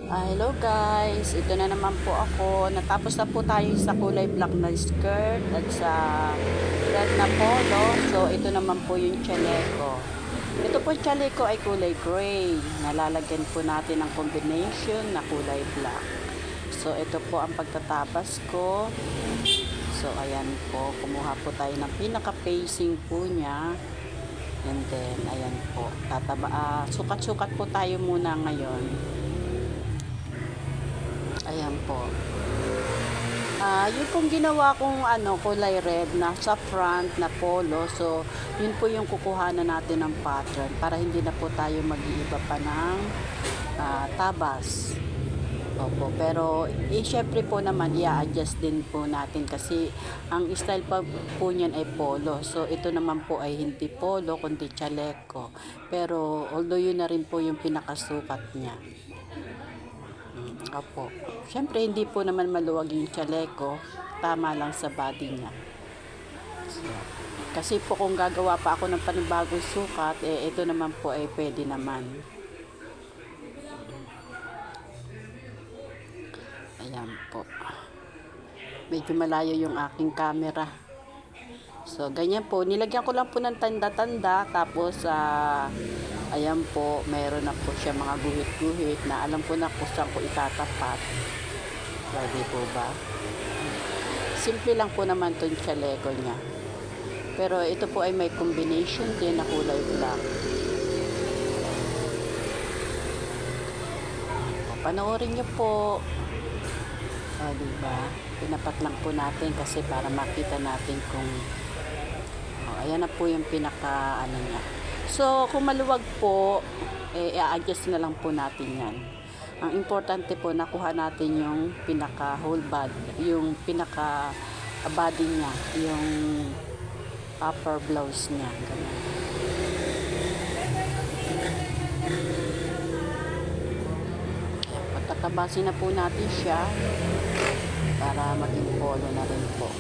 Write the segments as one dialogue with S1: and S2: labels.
S1: Hello guys, ito na naman po ako. Natapos na po tayo sa kulay black na skirt at sa red na polo. So ito naman po yung chaleco. Ito po chaleco ay kulay gray. Nalalagyan po natin ng combination na kulay black. So ito po ang pagtatabas ko. So ayan po, kumuha po tayo ng pinaka-facing po niya. And then ayan po, sukat-sukat po tayo muna ngayon. Ayan po. Yun pong ginawa kong kulay red na sa front na polo. So, yun po yung kukuhanan natin ng pattern para hindi na po tayo mag-iiba pa ng tabas. Opo, pero syempre po naman i-adjust din po natin kasi ang style pa po niyan ay polo. So, ito naman po ay hindi polo kundi chaleco. Pero although yun na rin po yung pinakasukat niya. Opo. Siyempre, hindi po naman maluwag yung chaleco. Tama lang sa body niya. So, kasi po kung gagawa pa ako ng panibagong sukat, ito naman po ay pwede naman. Ayan po. Medyo malayo yung aking camera. So, ganyan po. Nilagyan ko lang po ng tanda-tanda. Tapos, ayan po, mayroon na po siya mga guhit-guhit na alam ko na kung saan ko itatapat. Pwede po ba? Simple lang po naman itong chaleco niya. Pero ito po ay may combination din na kulay black. Panoorin niyo po. Diba? Pinapat lang po natin kasi para makita natin kung ayan na po yung pinaka niya. So, kung maluwag po, i-adjust na lang po natin yan. Ang importante po, nakuha natin yung pinaka whole body, yung pinaka body niya, yung upper blouse niya. Ganun. Patatabasin na po natin siya para maging polo na rin po.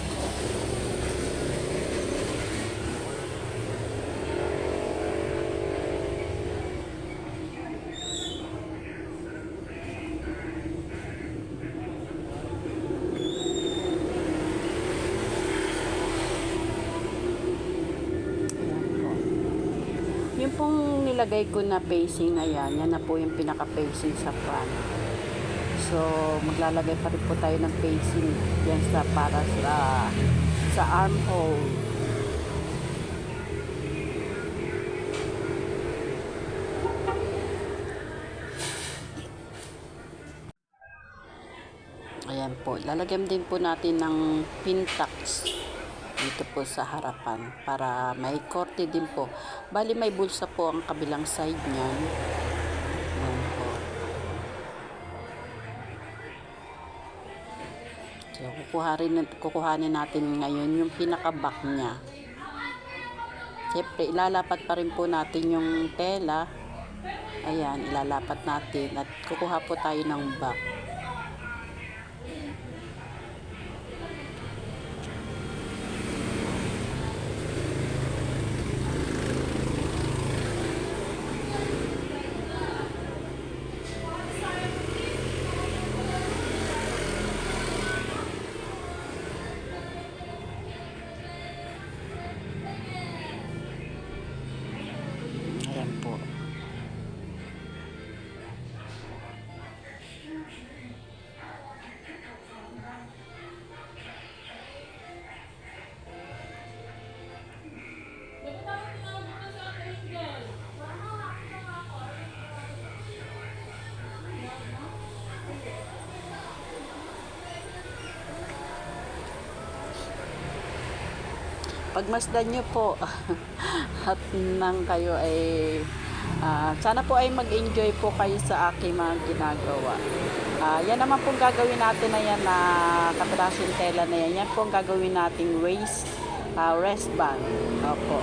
S1: Yung pong nilagay ko na facing na yan na po yung pinaka-facing sa front. So, maglalagay pa rin po tayo ng facing yan para sa armhole. Ayan po. Lalagyan din po natin ng pintax dito po sa harapan para may korte din po. Bali may bulsa po ang kabilang side niyan. Ayan po. So kukuhanin natin ngayon yung pinaka-back niya. Siyempre ilalapat pa rin po natin yung tela. Ayan, ilalapat natin at kukuha po tayo ng back. Ayan po. Pagmasdan nyo po at nang kayo ay sana po ay mag-enjoy po kayo sa aking mga ginagawa. Yan naman pong gagawin natin na yan na katrasong tela na yan. Yan po ang gagawin nating wrist band. Opo.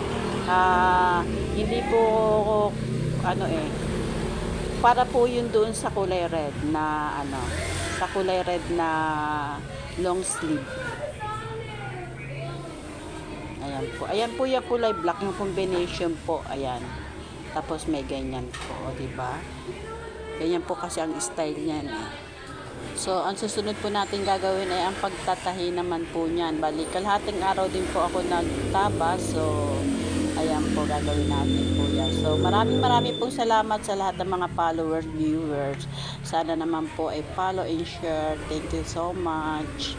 S1: Hindi po para po yun doon sa kulay red na sa kulay red na long sleeve. Ayan po. Ayan po yung kulay black, yung combination po. Ayan. Tapos may ganyan po, di ba? Ganyan po kasi ang style niyan eh. So, ang susunod po natin gagawin ay ang pagtatahi naman po niyan. Bali, kalahating araw din po ako nagtabas. So, ayan po gagawin natin po yan. So, maraming pong salamat sa lahat ng mga followers, viewers. Sana naman po ay follow and share. Thank you so much.